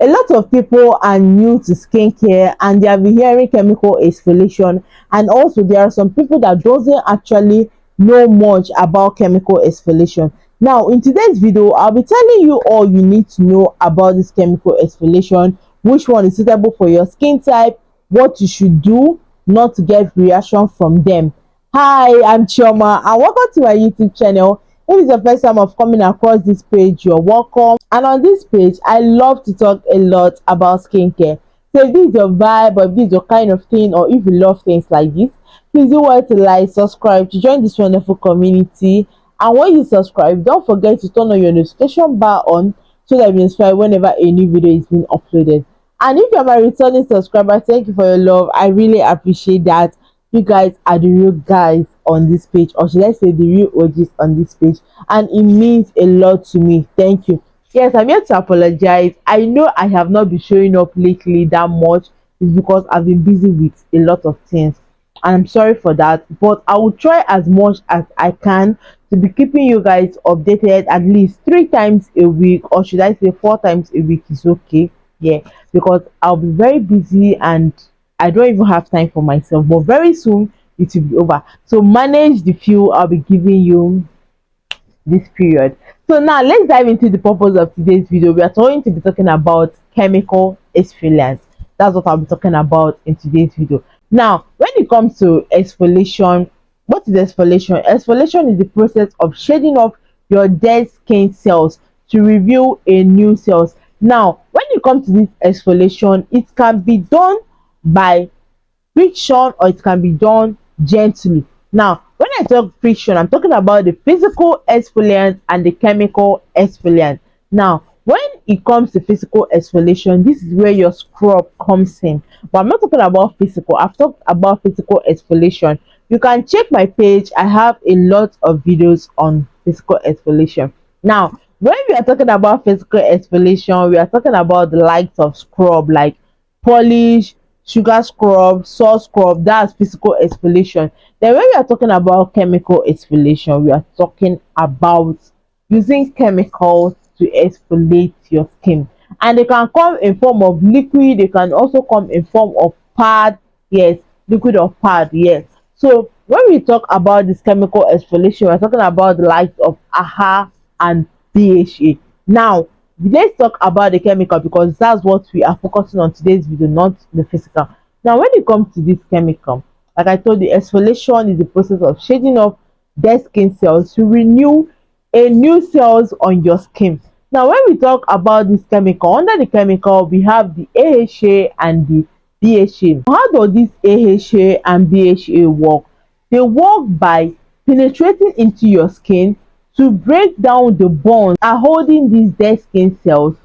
A lot of people are new to skincare and they have been hearing chemical exfoliation, and also there are some people that doesn't actually know much about chemical exfoliation. Now in today's video, I'll be telling you all you need to know about this chemical exfoliation, which one is suitable for your skin type, what you should do not to get reaction from them. Hi, I'm Chioma and welcome to my YouTube channel. If it's your first time of coming across this page, you're welcome. And on this page, I love to talk a lot about skincare. So if this is your vibe, or if this is your kind of thing, or if you love things like this, please do well to like, subscribe to join this wonderful community. And when you subscribe, don't forget to turn on your notification bar on so that you'll be notified whenever a new video is being uploaded. And if you're my returning subscriber, thank you for your love. I really appreciate that. You guys are the real guys on this page, or should I say the real OGs on this page, and it means a lot to me. Thank you. Yes, I'm here to apologize. I know I have not been showing up lately that much. It's because I've been busy with a lot of things, and I'm sorry for that, but I will try as much as I can to be keeping you guys updated at least 3 times a week, or should I say 4 times a week is okay. Yeah, because I'll be very busy and I don't even have time for myself, but very soon it will be over. So manage the few I'll be giving you this period. So now let's dive into the purpose of today's video. We are going to be talking about chemical exfoliants. That's what I'll be talking about in today's video. Now, when it comes to exfoliation, what is exfoliation? Exfoliation is the process of shedding off your dead skin cells to reveal a new cells. Now, when it comes to this exfoliation, it can be done by friction or it can be done gently. Now when I talk friction, I'm talking about the physical exfoliant and the chemical exfoliant. Now when it comes to physical exfoliation, this is where your scrub comes in, but I'm not talking about physical. I've talked about physical exfoliation. You can check my page. I have a lot of videos on physical exfoliation. Now when we are talking about physical exfoliation, we are talking about the likes of scrub like polish, sugar scrub, salt scrub. That's physical exfoliation. Then when we are talking about chemical exfoliation, we are talking about using chemicals to exfoliate your skin, and they can come in form of liquid, they can also come in form of pad. Yes, liquid or pad. Yes. So when we talk about this chemical exfoliation, we're talking about the likes of AHA and BHA. Now let's talk about the chemical, because that's what we are focusing on today's video, not the physical. Now when it comes to this chemical, like I told you, exfoliation is the process of shedding off dead skin cells to renew a new cells on your skin. Now when we talk about this chemical, under the chemical we have the AHA and the BHA. How does this AHA and BHA work? They work by penetrating into your skin to break down the bonds are holding these dead skin cells,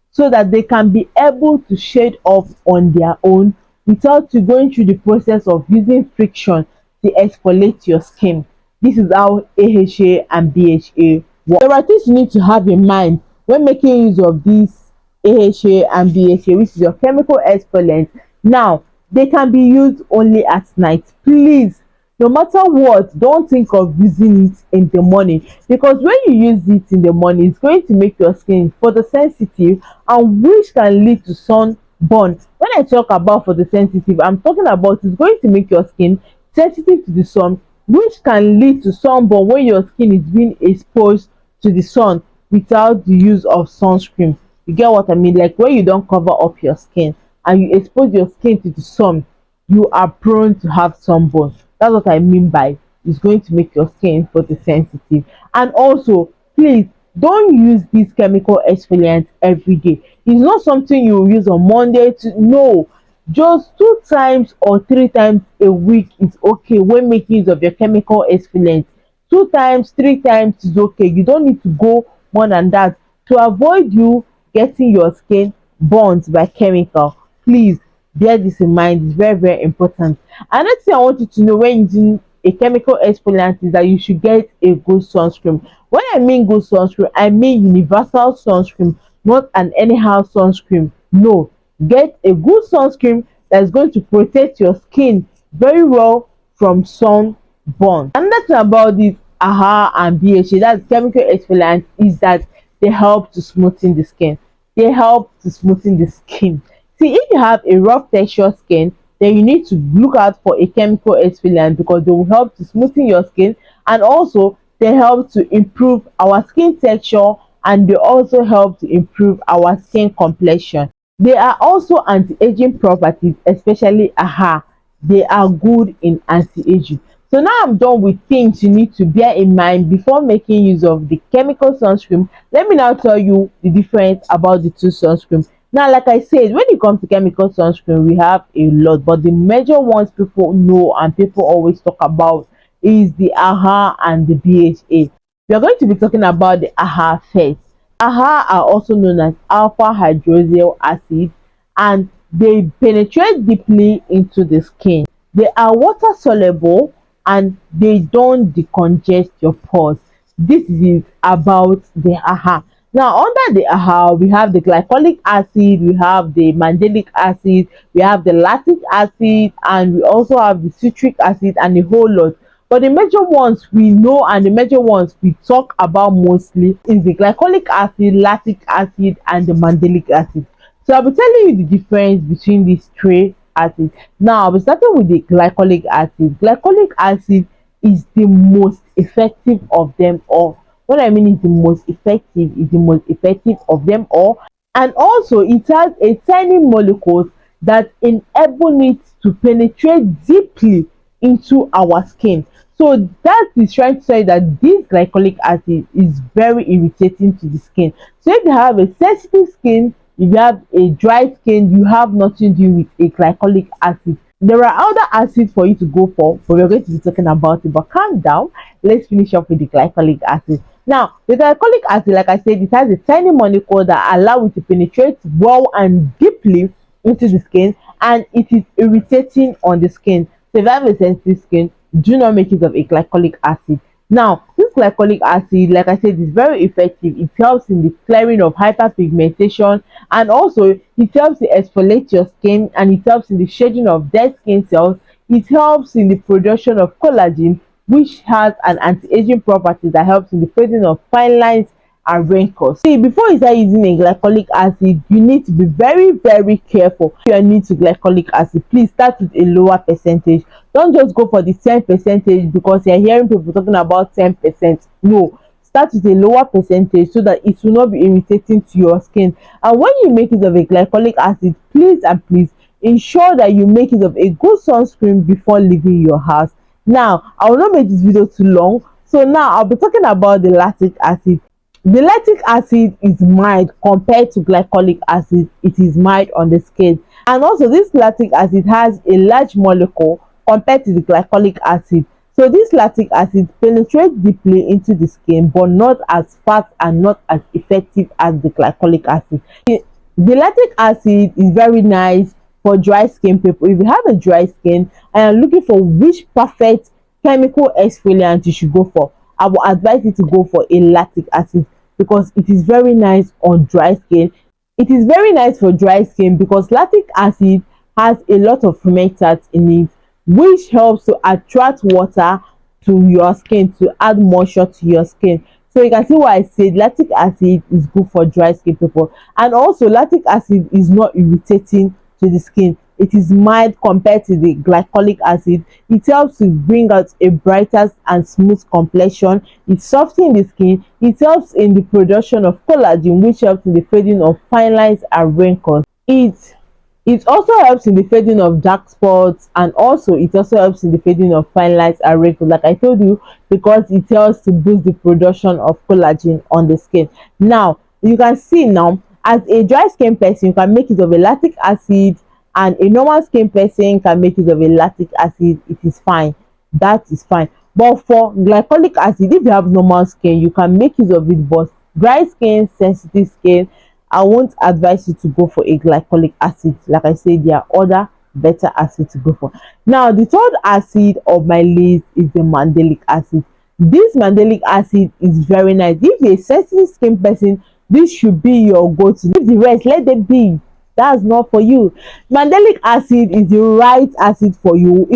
so that they can be able to shed off on their own without you going through the process of using friction to exfoliate your skin. This is how AHA and BHA work. There are things you need to have in mind when making use of this AHA and BHA, which is your chemical exfoliant. Now they can be used only at night. Please, no matter what, don't think of using it in the morning, because when you use it in the morning, it's going to make your skin photosensitive, and which can lead to sunburn. When I talk about photosensitive, I'm talking about it's going to make your skin sensitive to the sun, which can lead to sunburn when your skin is being exposed to the sun without the use of sunscreen. You get what I mean? Like when you don't cover up your skin and you expose your skin to the sun, you are prone to have sunburn. That's what I mean by it's going to make your skin photosensitive. And also, please don't use this chemical exfoliant every day. It's not something you use on Monday to no. Just 2 times or 3 times a week is okay when making use of your chemical exfoliant. 2 times, 3 times is okay. You don't need to go more than that to avoid you getting your skin burnt by chemical. Please bear this in mind. It's very, very important. Another thing I want you to know when using a chemical exfoliant is that you should get a good sunscreen. When I mean good sunscreen, I mean universal sunscreen, not an anyhow sunscreen. No, get a good sunscreen that is going to protect your skin very well from sunburn. Another thing about this AHA and BHA, that's chemical exfoliant, is that they help to smoothen the skin. they help to smoothen the skin. See, if you have a rough texture skin, then you need to look out for a chemical exfoliant because they will help to smoothen your skin, and also they help to improve our skin texture, and they also help to improve our skin complexion. They are also anti-aging properties, especially AHA. They are good in anti-aging. So now I'm done with things you need to bear in mind before making use of the chemical sunscreen. Let me now tell you the difference about the two sunscreens. Now, like I said, when it comes to chemical sunscreen, we have a lot, but the major ones people know and people always talk about is the AHA and the BHA. We are going to be talking about the AHA first. AHA are also known as alpha hydroxyl acid, and they penetrate deeply into the skin. They are water soluble and they don't decongest your pores. This is about the AHA. Now, under the AHA, we have the glycolic acid, we have the mandelic acid, we have the lactic acid, and we also have the citric acid, and a whole lot. But the major ones we know and the major ones we talk about mostly is the glycolic acid, lactic acid, and the mandelic acid. So I'll be telling you the difference between these three acids. Now I'll be starting with the glycolic acid. Glycolic acid is the most effective of them all. What I mean is the most effective is the most effective of them all. And also it has a tiny molecule that enable it to penetrate deeply into our skin. So that is trying to say that this glycolic acid is very irritating to the skin. So if you have a sensitive skin, if you have a dry skin, you have nothing to do with a glycolic acid. There are other acids for you to go for, but we're going to be talking about it. But calm down, let's finish up with the glycolic acid. Now, the glycolic acid, like I said, it has a tiny molecule that allow it to penetrate well and deeply into the skin, and it is irritating on the skin. So if you have a sensitive skin, do not make use of a glycolic acid. Now, this glycolic acid, like I said, is very effective. It helps in the clearing of hyperpigmentation, and also it helps to exfoliate your skin, and it helps in the shedding of dead skin cells. It helps in the production of collagen, which has an anti-aging property that helps in the fading of fine lines and wrinkles. See, before you start using a glycolic acid, you need to be very careful. If you are new to glycolic acid, please start with a lower percentage. Don't just go for the 10% because you're hearing people talking about 10%. No, start with a lower percentage so that it will not be irritating to your skin. And when you make use of a glycolic acid, please and please ensure that you make use of a good sunscreen before leaving your house. Now, I will not make this video too long. So now I'll be talking about the lactic acid. The lactic acid is mild compared to glycolic acid. It is mild on the skin. And also this lactic acid has a large molecule compared to the glycolic acid. So this lactic acid penetrates deeply into the skin, but not as fast and not as effective as the glycolic acid. The lactic acid is very nice for dry skin people. If you have a dry skin and are looking for which perfect chemical exfoliant you should go for, I will advise you to go for a lactic acid because it is very nice on dry skin. It is very nice for dry skin because lactic acid has a lot of fermenters in it, which helps to attract water to your skin to add moisture to your skin. So you can see why I said lactic acid is good for dry skin people. And also lactic acid is not irritating to the skin. It is mild compared to the glycolic acid. It helps to bring out a brighter and smooth complexion. It softens the skin. It helps in the production of collagen, which helps in the fading of fine lines and wrinkles. It also helps in the fading of dark spots, and also it also helps in the fading of fine lines and wrinkles, like I told you, because it helps to boost the production of collagen on the skin. Now you can see, now as a dry skin person, you can make use of a lactic acid, and a normal skin person can make use of a lactic acid. It is fine, that is fine. But for glycolic acid, if you have normal skin, you can make use of it, but dry skin, sensitive skin, I won't advise you to go for a glycolic acid. Like I said, there are other better acids to go for. Now the third acid of my list is the mandelic acid. This mandelic acid is very nice. If you're a sensitive skin person, this should be your go-to. Leave the rest, let them be. That's not for you. Mandelic acid is the right acid for you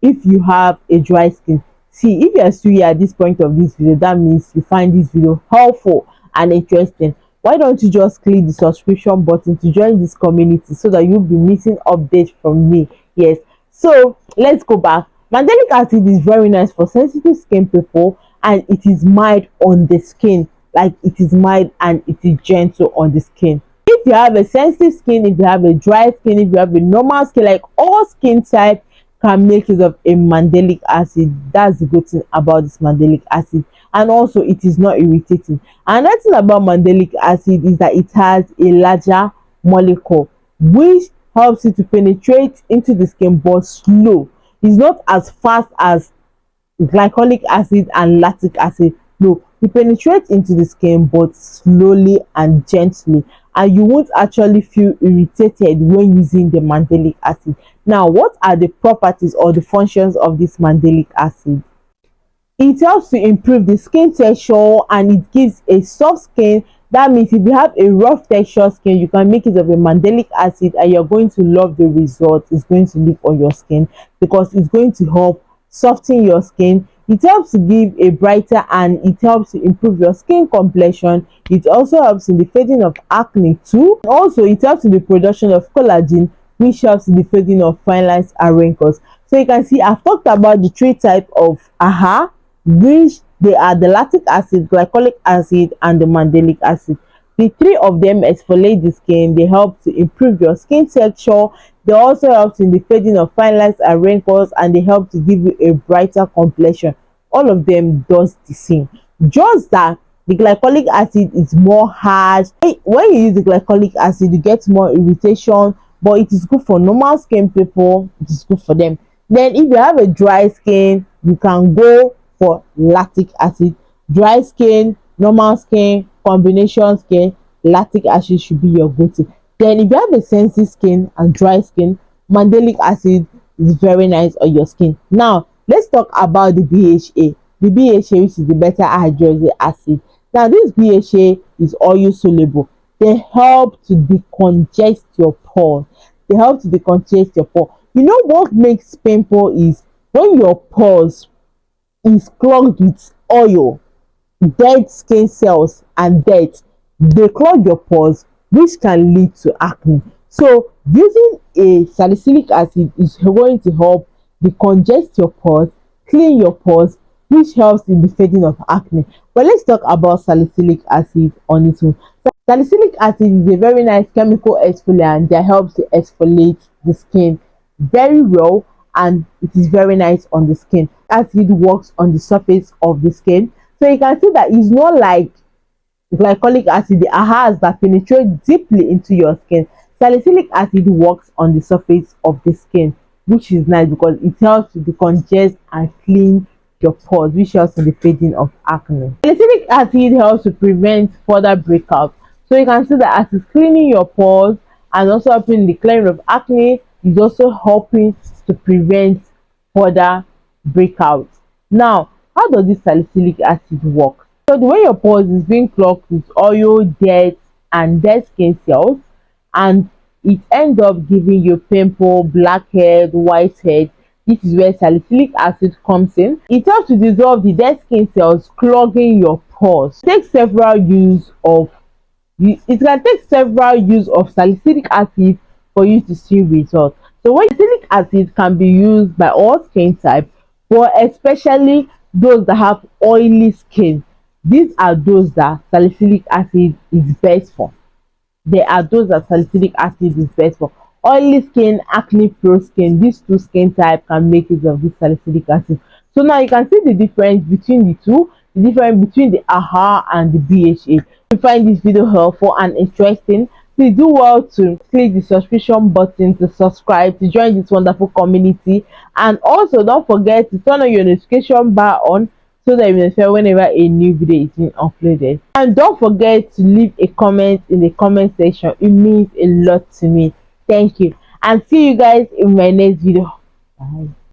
if you have a dry skin. See, if you are still here at this point of this video, that means you find this video helpful and interesting. why don't you just click the subscription button to join this community so that you'll be missing updates from me. Yes, so let's go back. Mandelic acid is very nice for sensitive skin people, and it is mild on the skin. Like, it is mild and it is gentle on the skin. If you have a sensitive skin, if you have a dry skin, if you have a normal skin, like all skin type can make use of a mandelic acid. That's the good thing about this mandelic acid. And also, it is not irritating. Another thing about mandelic acid is that it has a larger molecule, which helps it to penetrate into the skin, but slow. It's not as fast as glycolic acid and lactic acid. No, it penetrates into the skin but slowly and gently, and you won't actually feel irritated when using the mandelic acid. Now, what are the properties or the functions of this mandelic acid? It helps to improve the skin texture, and it gives a soft skin. That means if you have a rough texture skin, you can make use of a mandelic acid and you're going to love the result it's going to leave on your skin, because it's going to help soften your skin. It helps to give a brighter, and it helps to improve your skin complexion. It also helps in the fading of acne too. Also, it helps in the production of collagen, which helps in the fading of fine lines and wrinkles. So you can see I've talked about the three types of AHA, which they are the lactic acid, glycolic acid, and the mandelic acid. The three of them exfoliate the skin. They help to improve your skin texture. They also help in the fading of fine lines and wrinkles, and they help to give you a brighter complexion. All of them does the same, just that the glycolic acid is more harsh. When you use the glycolic acid, you get more irritation, but it is good for normal skin people. It is good for them. Then if you have a dry skin, you can go for lactic acid. Dry skin, normal skin, combination skin, lactic acid should be your go-to. Then if you have a sensitive skin and dry skin, mandelic acid is very nice on your skin. Now let's talk about the BHA. The BHA, which is the beta hydroxy acid. Now this BHA is oil soluble. They help to decongest your pores. They help to decongest your pores. You know what makes pimple is when your pores is clogged with oil, dead skin cells and dirt. They clog your pores, which can lead to acne. So using a salicylic acid is going to help decongest your pores, clean your pores, which helps in the fading of acne. But let's talk about salicylic acid on its own. Salicylic acid is a very nice chemical exfoliant that helps to exfoliate the skin very well, and it is very nice on the skin. Acid works on the surface of the skin, so you can see that it's not like glycolic acid, the AHAs that penetrate deeply into your skin. Salicylic acid works on the surface of the skin, which is nice because it helps to decongest and clean your pores, which helps in the fading of acne. Salicylic acid helps to prevent further breakout. So you can see that as it's cleaning your pores and also helping the clearing of acne, is also helping to prevent further breakout. Now, how does this salicylic acid work? So the way your pores is being clogged with oil, dirt, and dead skin cells, and it ends up giving you pimple, blackhead, whitehead. This is where salicylic acid comes in. It helps to dissolve the dead skin cells clogging your pores. It can take several use of salicylic acid for you to see results. So when salicylic acid can be used by all skin types, but especially those that have oily skin. These are those that salicylic acid is best for. There are those that salicylic acid is best for. Oily skin, acne prone skin, these two skin types can make use of this salicylic acid. So now you can see the difference between the two, the difference between the AHA and the BHA. If you find this video helpful and interesting, please do well to click the subscription button to subscribe to join this wonderful community, and also don't forget to turn on your notification bar on so that you will know whenever a new video is being uploaded. And don't forget to leave a comment in the comment section. It means a lot to me. Thank you, and see you guys in my next video. Bye.